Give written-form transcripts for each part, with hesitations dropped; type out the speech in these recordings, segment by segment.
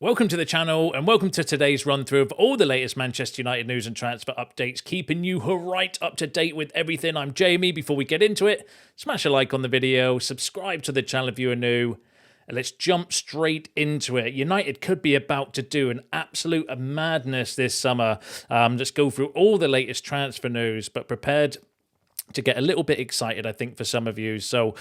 Welcome to the channel and welcome to today's run through of all the latest Manchester United news and transfer updates, keeping you right up to date with everything. I'm Jamie. Before we get into it, smash a like on the video, subscribe to the channel if you are new, and let's jump straight into it. United could be about to do an absolute madness this summer. Let's go through all the latest transfer news, but prepared to get a little bit excited, I think, for some of you. So,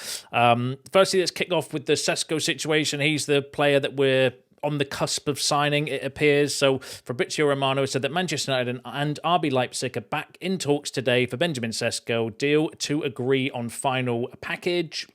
firstly, let's kick off with the Sesko situation. He's the player that we're on the cusp of signing, it appears. So Fabrizio Romano said that Manchester United and RB Leipzig are back in talks today for Benjamin Sesko. Deal to agree on final package.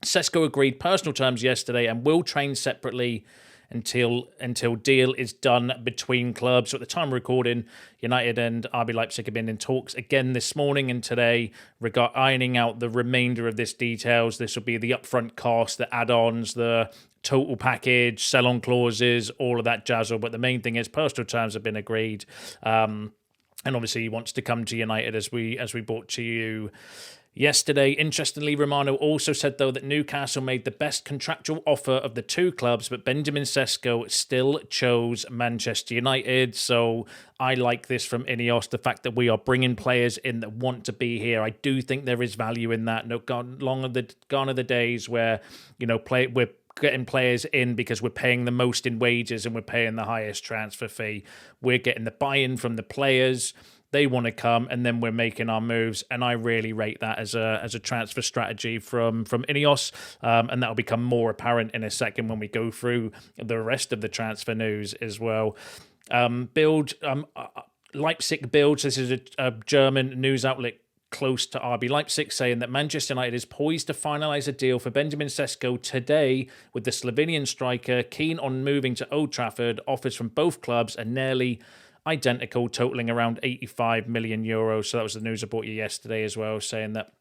Sesko agreed personal terms yesterday and will train separately until deal is done between clubs. So at the time of recording, United and RB Leipzig have been in talks again this morning and today regarding ironing out the remainder of this details. This will be the upfront cost, the add-ons, the total package, sell-on clauses, all of that jazzle. But the main thing is personal terms have been agreed. And obviously he wants to come to United as we brought to you yesterday. Interestingly, Romano also said, though, that Newcastle made the best contractual offer of the two clubs, but Benjamin Sesko still chose Manchester United. So I like this from Ineos, the fact that we are bringing players in that want to be here. I do think there is value in that. No, gone are the days where, we're getting players in because we're paying the most in wages and we're paying the highest transfer fee. We're getting the buy-in from the players. They want to come, and then we're making our moves. And I really rate that as a transfer strategy from Ineos, and that will become more apparent in a second when we go through the rest of the transfer news as well. Leipzig builds. This is a German news outlet close to RB Leipzig, saying that Manchester United is poised to finalise a deal for Benjamin Sesko today, with the Slovenian striker keen on moving to Old Trafford. Offers from both clubs are nearly identical, totaling around 85 million euros. So that was the news I brought you yesterday as well, saying that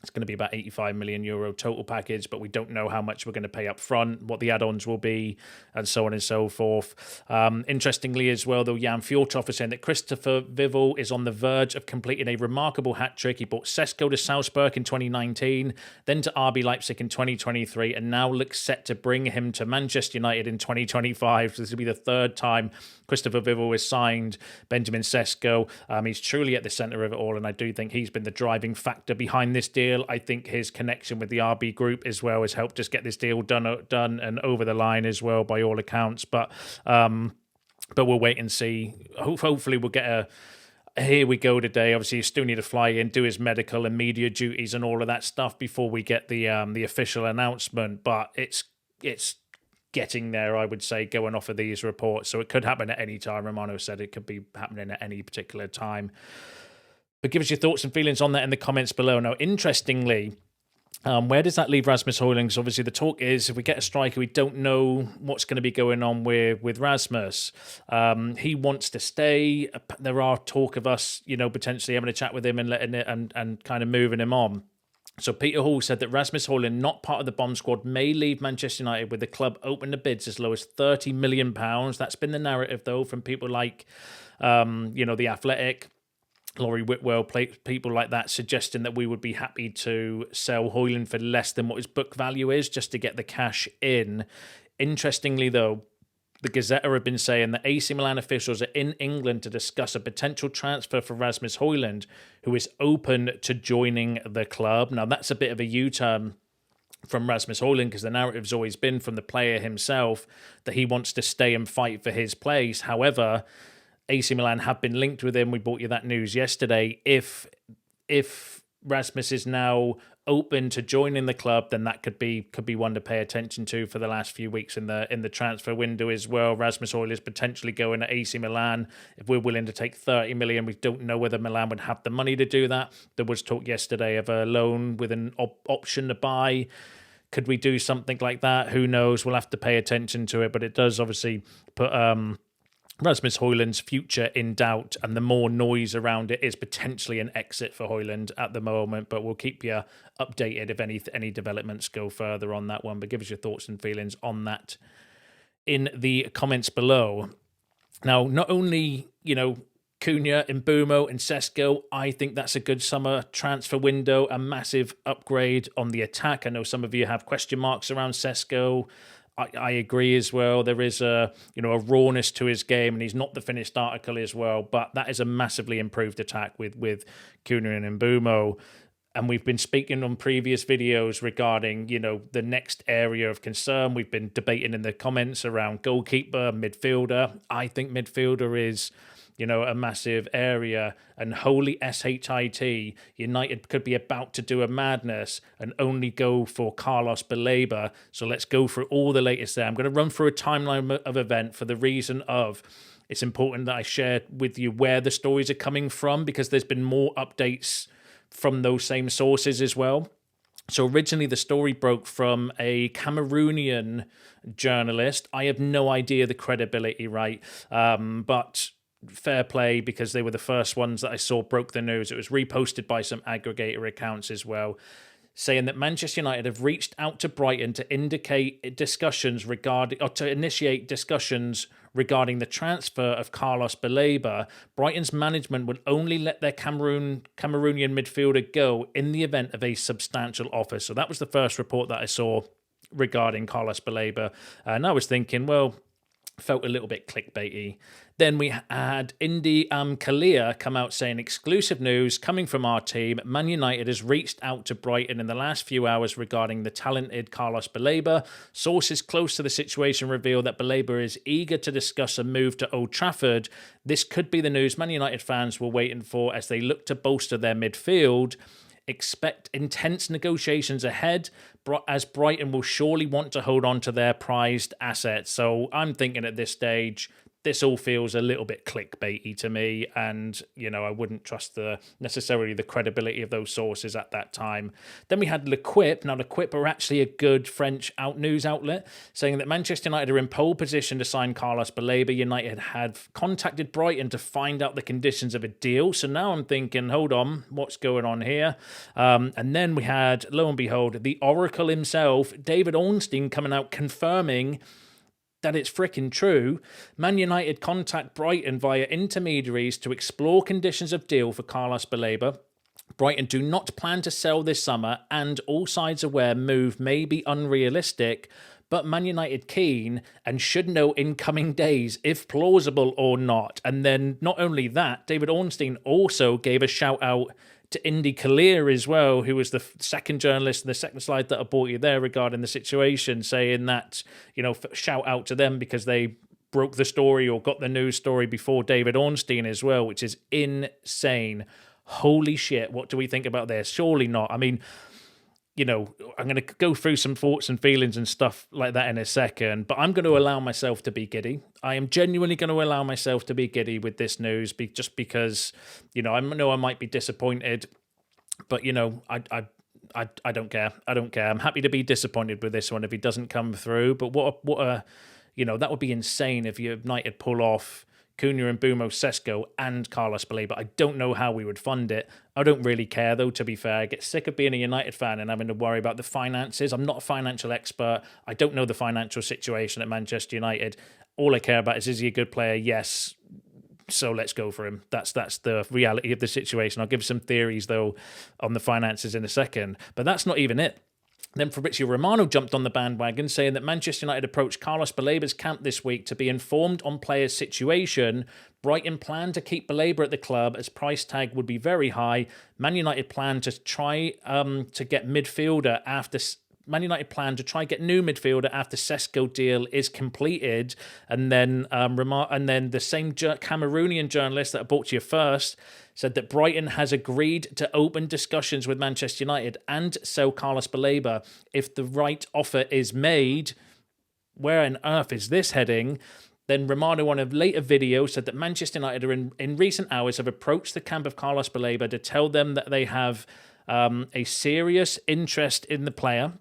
it's going to be about 85 million euro total package, but we don't know how much we're going to pay up front, what the add-ons will be, and so on and so forth. Interestingly as well, though, Jan Fjortoff is saying that Christopher Vivel is on the verge of completing a remarkable hat-trick. He brought Sesko to Salzburg in 2019, then to RB Leipzig in 2023, and now looks set to bring him to Manchester United in 2025. So this will be the third time Christopher Vivel has signed Benjamin Sesko. He's truly at the centre of it all, and I do think he's been the driving factor behind this deal. I think his connection with the RB group as well has helped us get this deal done and over the line as well, by all accounts. But we'll wait and see. Hopefully we'll get here we go today. Obviously, you still need to fly in, do his medical and media duties and all of that stuff before we get the official announcement. But it's getting there, I would say, going off of these reports. So it could happen at any time. Romano said it could be happening at any particular time. But give us your thoughts and feelings on that in the comments below. Now, interestingly, where does that leave Rasmus Hojlund? Because obviously the talk is, if we get a striker, we don't know what's going to be going on with Rasmus. He wants to stay. There are talk of us, potentially having a chat with him and letting it and kind of moving him on. So Peter Hall said that Rasmus Højlund, not part of the bomb squad, may leave Manchester United with the club open to bids as low as £30 million. That's been the narrative, though, from people like, The Athletic, Laurie Whitwell, people like that, suggesting that we would be happy to sell Højlund for less than what his book value is, just to get the cash in. Interestingly, though, the Gazette have been saying that AC Milan officials are in England to discuss a potential transfer for Rasmus Højlund, who is open to joining the club. Now, that's a bit of a U-turn from Rasmus Højlund, because the narrative's always been from the player himself that he wants to stay and fight for his place. However, AC Milan have been linked with him. We brought you that news yesterday. If Rasmus is now open to joining the club, then that could be one to pay attention to for the last few weeks in the transfer window as well. Rasmus Højlund is potentially going to AC Milan. If we're willing to take 30 million, we don't know whether Milan would have the money to do that. There was talk yesterday of a loan with an option to buy. Could we do something like that? Who knows? We'll have to pay attention to it, but it does obviously put Rasmus Højlund's future in doubt, and the more noise around it is potentially an exit for Højlund at the moment. But we'll keep you updated if any developments go further on that one. But give us your thoughts and feelings on that in the comments below. Now, not only, Cunha, Mbeumo and Sesko, I think that's a good summer transfer window, a massive upgrade on the attack. I know some of you have question marks around Sesko. I agree as well. There is a a rawness to his game, and he's not the finished article as well. But that is a massively improved attack with Cunha and Mbeumo. And we've been speaking on previous videos regarding, the next area of concern. We've been debating in the comments around goalkeeper, midfielder. I think midfielder is, a massive area. And holy shit, United could be about to do a madness and only go for Carlos Baleba. So let's go through all the latest there. I'm going to run through a timeline of event for the reason of it's important that I share with you where the stories are coming from, because there's been more updates from those same sources as well. So originally the story broke from a Cameroonian journalist. I have no idea the credibility, right? But fair play, because they were the first ones that I saw broke the news. It was reposted by some aggregator accounts as well, saying that Manchester United have reached out to Brighton to initiate discussions regarding the transfer of Carlos Baleba. Brighton's management would only let their Cameroonian midfielder go in the event of a substantial offer. So that was the first report that I saw regarding Carlos Baleba. And I was thinking, well, felt a little bit clickbaity. Then we had Indy Kalia come out saying, exclusive news coming from our team. Man United has reached out to Brighton in the last few hours regarding the talented Carlos Baleba. Sources close to the situation reveal that Baleba is eager to discuss a move to Old Trafford. This could be the news Man United fans were waiting for as they look to bolster their midfield. Expect intense negotiations ahead, as Brighton will surely want to hold on to their prized assets. So I'm thinking at this stage, this all feels a little bit clickbaity to me, and I wouldn't trust necessarily the credibility of those sources at that time. Then we had L'Equipe. Now, L'Equipe are actually a good French news outlet, saying that Manchester United are in pole position to sign Carlos Baleba. United had contacted Brighton to find out the conditions of a deal. So now I'm thinking, hold on, what's going on here? And then we had, lo and behold, the Oracle himself, David Ornstein, coming out confirming that it's freaking true. Man United contact Brighton via intermediaries to explore conditions of deal for Carlos Baleba. Brighton do not plan to sell this summer, and all sides aware move may be unrealistic, but Man United keen and should know in coming days if plausible or not. And then not only that, David Ornstein also gave a shout out to Indy Kalia as well, who was the second journalist in the second slide that I brought you there regarding the situation, saying that, shout out to them because they broke the story or got the news story before David Ornstein as well, which is insane. Holy shit, what do we think about this? Surely not. I mean, I'm going to go through some thoughts and feelings and stuff like that in a second, but I'm going to allow myself to be giddy. I am genuinely going to allow myself to be giddy with this news, just because, I know I might be disappointed, but, I don't care. I don't care. I'm happy to be disappointed with this one if he doesn't come through, but what a that would be insane if United pull off Cunha and Mbeumo, Sesko and Carlos Baleba. I don't know how we would fund it. I don't really care, though, to be fair. I get sick of being a United fan and having to worry about the finances. I'm not a financial expert. I don't know the financial situation at Manchester United. All I care about is he a good player? Yes. So let's go for him. That's the reality of the situation. I'll give some theories, though, on the finances in a second. But that's not even it. Then Fabrizio Romano jumped on the bandwagon, saying that Manchester United approached Carlos Baleba's camp this week to be informed on players' situation. Brighton plan to keep Baleba at the club as price tag would be very high. Man United plan to try to get midfielder after... Man United plan to try get new midfielder after Sesko deal is completed, and then the same Cameroonian journalist that I brought to you first said that Brighton has agreed to open discussions with Manchester United and sell Carlos Baleba if the right offer is made. Where on earth is this heading? Then Romano, on a later video, said that Manchester United are in recent hours have approached the camp of Carlos Baleba to tell them that they have a serious interest in the player.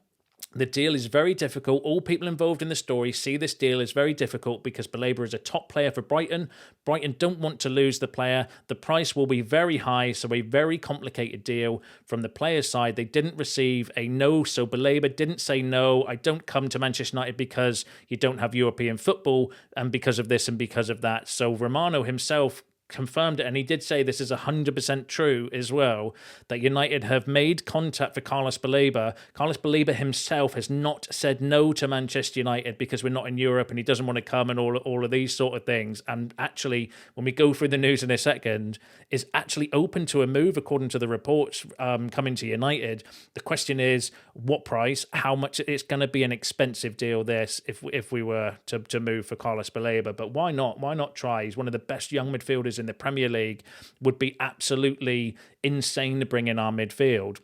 The deal is very difficult. All people involved in the story see this deal is very difficult because Baleba is a top player for Brighton. Brighton don't want to lose the player. The price will be very high, so a very complicated deal. From the player's side, they didn't receive a no, so Baleba didn't say no. I don't come to Manchester United because you don't have European football and because of this and because of that. So Romano himself confirmed it, and he did say this is 100% true as well, that United have made contact for Carlos Baleba. Carlos Baleba himself has not said no to Manchester United because we're not in Europe and he doesn't want to come and all of these sort of things. And actually, when we go through the news in a second, is actually open to a move according to the reports coming to United. The question is, what price? How much? It's going to be an expensive deal, this, if we were to move for Carlos Baleba. But why not? Why not try? He's one of the best young midfielders in the Premier League. Would be absolutely insane to bring in our midfield.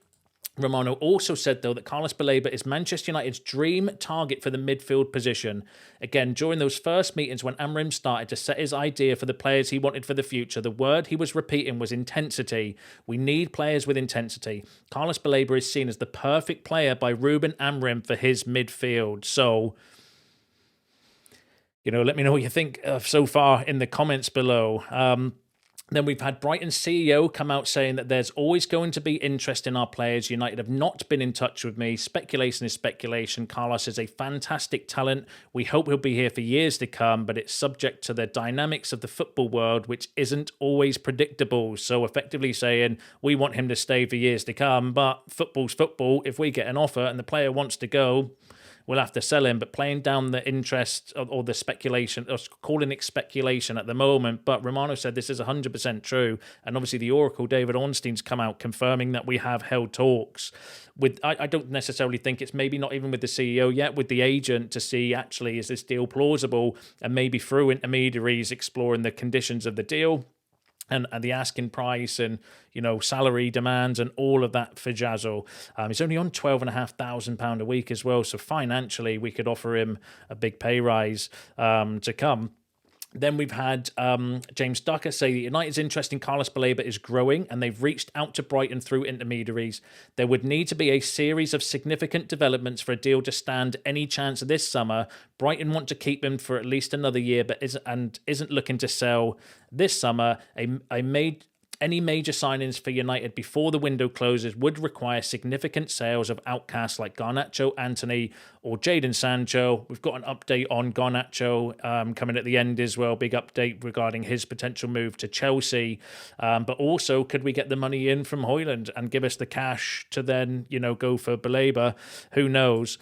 Romano also said, though, that Carlos Baleba is Manchester United's dream target for the midfield position. Again, during those first meetings when Amorim started to set his idea for the players he wanted for the future, the word he was repeating was intensity. We need players with intensity. Carlos Baleba is seen as the perfect player by Ruben Amorim for his midfield. So, let me know what you think so far in the comments below. Then we've had Brighton CEO come out saying that there's always going to be interest in our players. United have not been in touch with me. Speculation is speculation. Carlos is a fantastic talent. We hope he'll be here for years to come, but it's subject to the dynamics of the football world, which isn't always predictable. So effectively saying we want him to stay for years to come, but football's football. If we get an offer and the player wants to go, we'll have to sell him. But playing down the interest or the speculation, or calling it speculation at the moment. But Romano said this is 100% true. And obviously the Oracle, David Ornstein's come out confirming that we have held talks with, I don't necessarily think it's maybe not even with the CEO yet, with the agent to see actually is this deal plausible, and maybe through intermediaries exploring the conditions of the deal. And the asking price and, salary demands and all of that fajazzle. He's only on £12,500 a week as well. So financially, we could offer him a big pay rise to come. Then we've had James Ducker say that United's interest in Carlos Baleba is growing and they've reached out to Brighton through intermediaries. There would need to be a series of significant developments for a deal to stand any chance this summer. Brighton want to keep him for at least another year, but isn't looking to sell this summer. Any major signings for United before the window closes would require significant sales of outcasts like Garnacho, Antony, or Jadon Sancho. We've got an update on Garnacho coming at the end as well. Big update regarding his potential move to Chelsea. But also, could we get the money in from Højlund and give us the cash to then, go for Baleba? Who knows?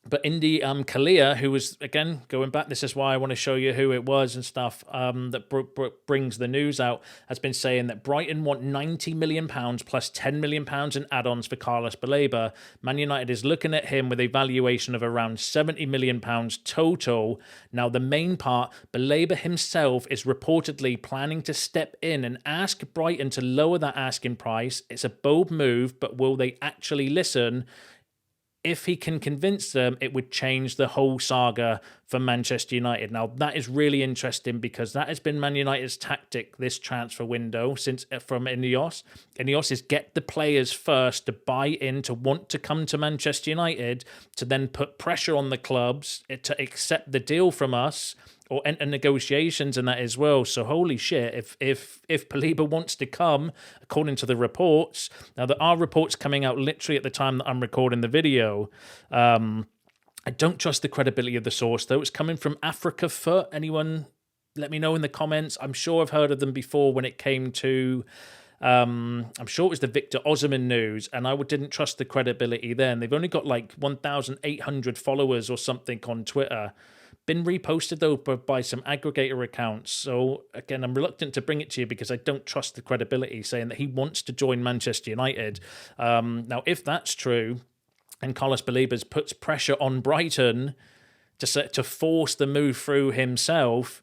But Indy Kalia, who was, again, going back, this is why I want to show you who it was and stuff that brings the news out, has been saying that Brighton want £90 million plus £10 million in add-ons for Carlos Baleba. Man United is looking at him with a valuation of around £70 million total. Now, the main part, Baleba himself is reportedly planning to step in and ask Brighton to lower that asking price. It's a bold move, but will they actually listen? If he can convince them, it would change the whole saga for Manchester United. Now, that is really interesting because that has been Man United's tactic this transfer window from Ineos. Ineos is get the players first to buy in, to want to come to Manchester United, to then put pressure on the clubs to accept the deal from us, or enter negotiations and that as well. So holy shit, if Baleba wants to come, according to the reports, now there are reports coming out literally at the time that I'm recording the video. I don't trust the credibility of the source though. It's coming from Africa Foot. Anyone let me know in the comments. I'm sure I've heard of them before when it came to I'm sure it was the Victor Osimhen news, and I didn't trust the credibility then. They've only got like 1,800 followers or something on Twitter. Been reposted though by some aggregator accounts. So again, I'm reluctant to bring it to you because I don't trust the credibility, saying that he wants to join Manchester United. Now, if that's true, and Carlos Baleba puts pressure on Brighton to force the move through himself,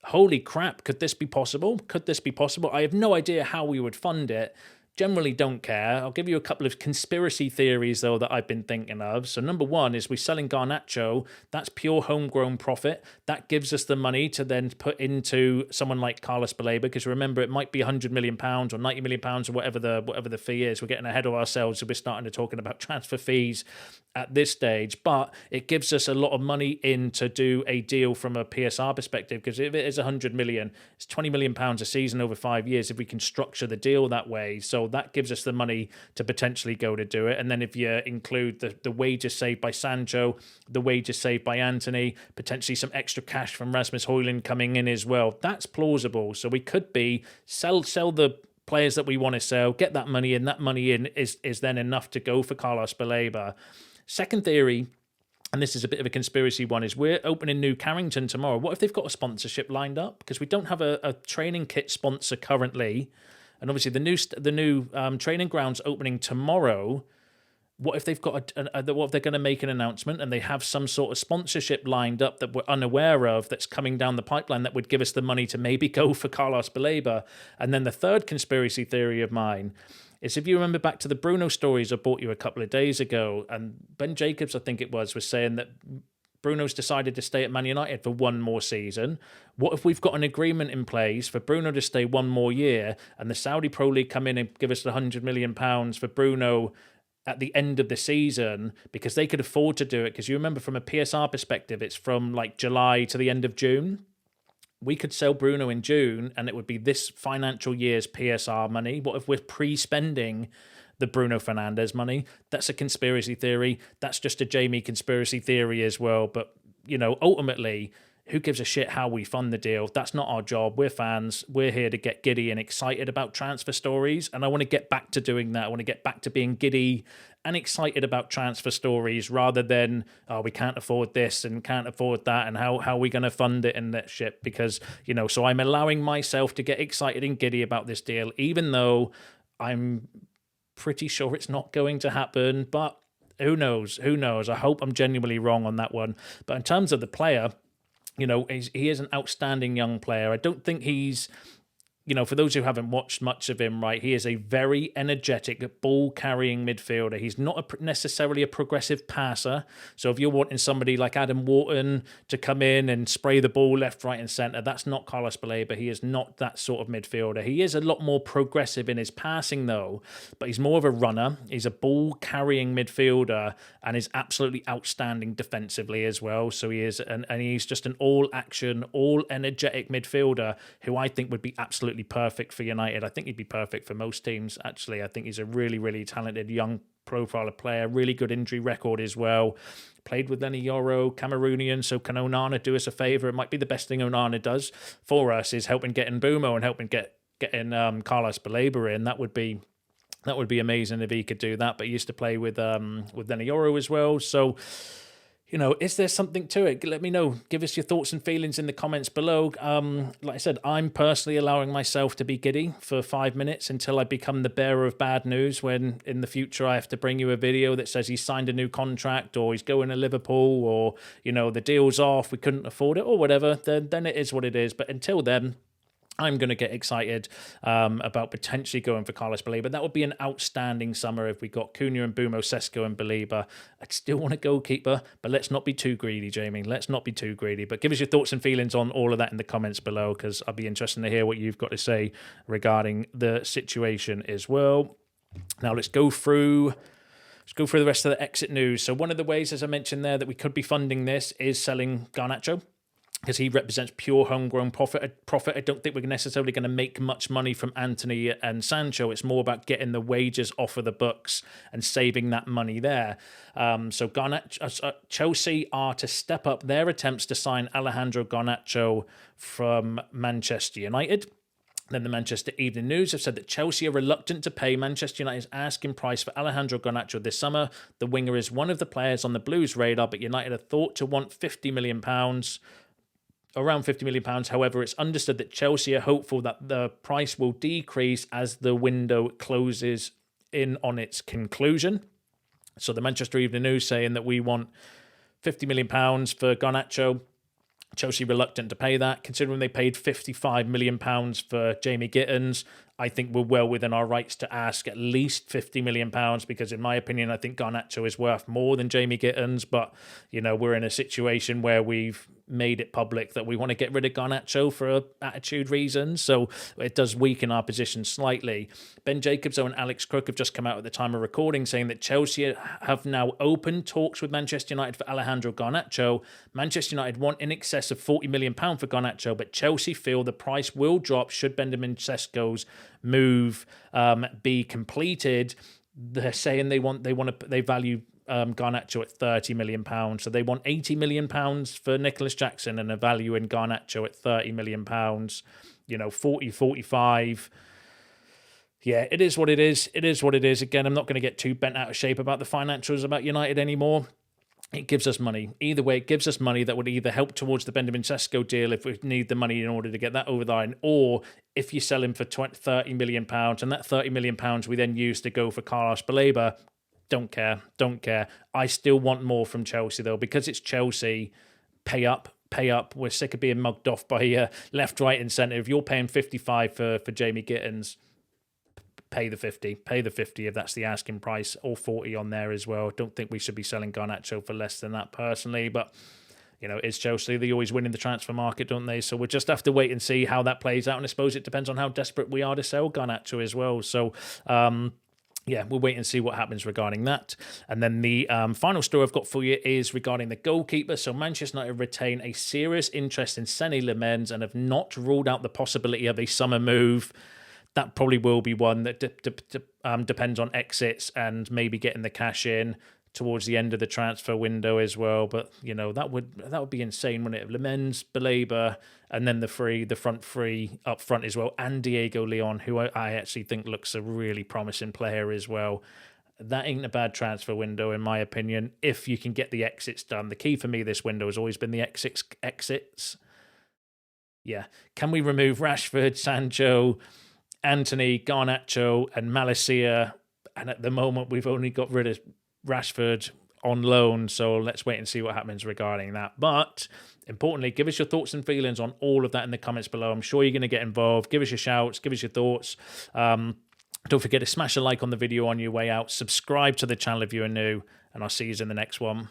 holy crap, could this be possible? Could this be possible? I have no idea how we would fund it. Generally don't care. I'll give you a couple of conspiracy theories, though, that I've been thinking of. So number one is we're selling Garnacho. That's pure homegrown profit. That gives us the money to then put into someone like Carlos Baleba, because remember, it might be £100 million or £90 million or whatever the fee is. We're getting ahead of ourselves, so we're starting to talking about transfer fees at this stage. But it gives us a lot of money in to do a deal from a PSR perspective, because if it is £100 million, it's £20 million a season over 5 years if we can structure the deal that way. So So that gives us the money to potentially go to do it. And then if you include the wages saved by Sancho, the wages saved by Antony, potentially some extra cash from Rasmus Højlund coming in as well, that's plausible. So we could be sell the players that we want to sell, get that money in. That money in is then enough to go for Carlos Baleba. Second theory, and this is a bit of a conspiracy one, is we're opening New Carrington tomorrow. What if they've got a sponsorship lined up? Because we don't have a training kit sponsor currently. And obviously the new training ground's opening tomorrow. What if they've got what if they're going to make an announcement and they have some sort of sponsorship lined up that we're unaware of that's coming down the pipeline that would give us the money to maybe go for Carlos Baleba? And then the third conspiracy theory of mine is, if you remember back to the Bruno stories I brought you a couple of days ago, and Ben Jacobs, I think it was saying that Bruno's decided to stay at Man United for one more season. What if we've got an agreement in place for Bruno to stay one more year and the Saudi Pro League come in and give us the £100 million for Bruno at the end of the season, because they could afford to do it? Because you remember, from a PSR perspective, it's from like July to the end of June. We could sell Bruno in June and it would be this financial year's PSR money. What if we're pre-spending the Bruno Fernandes money? That's a conspiracy theory. That's just a Jamie conspiracy theory as well. But, you know, ultimately, who gives a shit how we fund the deal? That's not our job. We're fans. We're here to get giddy and excited about transfer stories. And I want to get back to doing that. I want to get back to being giddy and excited about transfer stories, rather than, oh, we can't afford this and can't afford that, and how are we going to fund it and that shit. Because, you know, so I'm allowing myself to get excited and giddy about this deal, even though I'm pretty sure it's not going to happen. But who knows? Who knows? I hope I'm genuinely wrong on that one. But in terms of the player, you know, he is an outstanding young player. I don't think he's, you know, for those who haven't watched much of him, right, he is a very energetic, ball-carrying midfielder. He's not necessarily a progressive passer. So if you're wanting somebody like Adam Wharton to come in and spray the ball left, right, and centre, that's not Carlos Baleba. He is not that sort of midfielder. He is a lot more progressive in his passing, though, but he's more of a runner. He's a ball-carrying midfielder and is absolutely outstanding defensively as well. So he is, and he's just an all-action, all-energetic midfielder who I think would be absolutely perfect for United. I think he'd be perfect for most teams, actually. I think he's a really, really talented young profile of player, really good injury record as well. Played with Lenny Yoro, Cameroonian, so can Onana do us a favour? It might be the best thing Onana does for us is helping getting Bumo and helping getting Carlos Baleba in. That would be amazing if he could do that. But he used to play with Lenny Yoro as well. So, you know, is there something to it? Let me know. Give us your thoughts and feelings in the comments below. Like I said, I'm personally allowing myself to be giddy for 5 minutes until I become the bearer of bad news, when in the future I have to bring you a video that says he's signed a new contract, or he's going to Liverpool, or, you know, the deal's off, we couldn't afford it, or whatever. Then it is what it is. But until then, I'm going to get excited about potentially going for Carlos Baleba. That would be an outstanding summer if we got Cunha and Bumo, Sesko and Baleba. I'd still want a goalkeeper, but let's not be too greedy, Jamie. Let's not be too greedy. But give us your thoughts and feelings on all of that in the comments below, because I'd be interested to hear what you've got to say regarding the situation as well. Now let's go through the rest of the exit news. So one of the ways, as I mentioned there, that we could be funding this is selling Garnacho, because he represents pure homegrown profit. I don't think we're necessarily going to make much money from Antony and Sancho. It's more about getting the wages off of the books and saving that money there. So Chelsea are to step up their attempts to sign Alejandro Garnacho from Manchester United. Then the Manchester Evening News have said that Chelsea are reluctant to pay Manchester United's asking price for Alejandro Garnacho this summer. The winger is one of the players on the Blues' radar, but United are thought to want £50 million. Around £50 million. However, it's understood that Chelsea are hopeful that the price will decrease as the window closes in on its conclusion. So the Manchester Evening News saying that we want £50 million for Garnacho. Chelsea reluctant to pay that, considering they paid £55 million for Jamie Gittins. I think we're well within our rights to ask at least £50 million, because in my opinion, I think Garnacho is worth more than Jamie Gittins. But, you know, we're in a situation where we've made it public that we want to get rid of Garnacho for attitude reasons. So it does weaken our position slightly. Ben Jacobs and Alex Crook have just come out at the time of recording saying that Chelsea have now opened talks with Manchester United for Alejandro Garnacho. Manchester United want in excess of £40 million for Garnacho, but Chelsea feel the price will drop should Benjamin Sesko's move be completed. They're saying they value Garnacho at £30 million. So they want £80 million for Nicholas Jackson and a value in Garnacho at £30 million. 40, 45. Yeah, it is what it is. It is what it is. Again, I'm not going to get too bent out of shape about the financials about United anymore. It gives us money. Either way, it gives us money that would either help towards the Benjamin Sesko deal if we need the money in order to get that over the line, or if you sell him for £30 million, and that £30 million we then use to go for Carlos Baleba. Don't care. I still want more from Chelsea, though, because it's Chelsea. Pay up. We're sick of being mugged off by left, right, and centre. If you're paying 55 for Jamie Gittins, pay the 50 if that's the asking price, or 40 on there as well. Don't think we should be selling Garnacho for less than that personally, but it's Chelsea. They always win in the transfer market, don't they? So we'll just have to wait and see how that plays out, and I suppose it depends on how desperate we are to sell Garnacho as well. So yeah, we'll wait and see what happens regarding that. And then the final story I've got for you is regarding the goalkeeper. So Manchester United retain a serious interest in Sané Lemens and have not ruled out the possibility of a summer move. That probably will be one that depends on exits and maybe getting the cash in towards the end of the transfer window as well. But that would be insane, wouldn't it? Lemens, Baleba, and then the front three up front as well, and Diego Leon, who I actually think looks a really promising player as well. That ain't a bad transfer window, in my opinion, if you can get the exits done. The key for me this window has always been the exits. Yeah. Can we remove Rashford, Sancho, Anthony, Garnacho, and Malacia? And at the moment, we've only got rid of Rashford on loan, so let's wait and see what happens regarding that. But importantly, give us your thoughts and feelings on all of that in the comments below. I'm sure you're going to get involved. Give us your shouts, give us your thoughts. Don't forget to smash a like on the video on your way out. Subscribe to the channel if you're new, and I'll see you in the next one.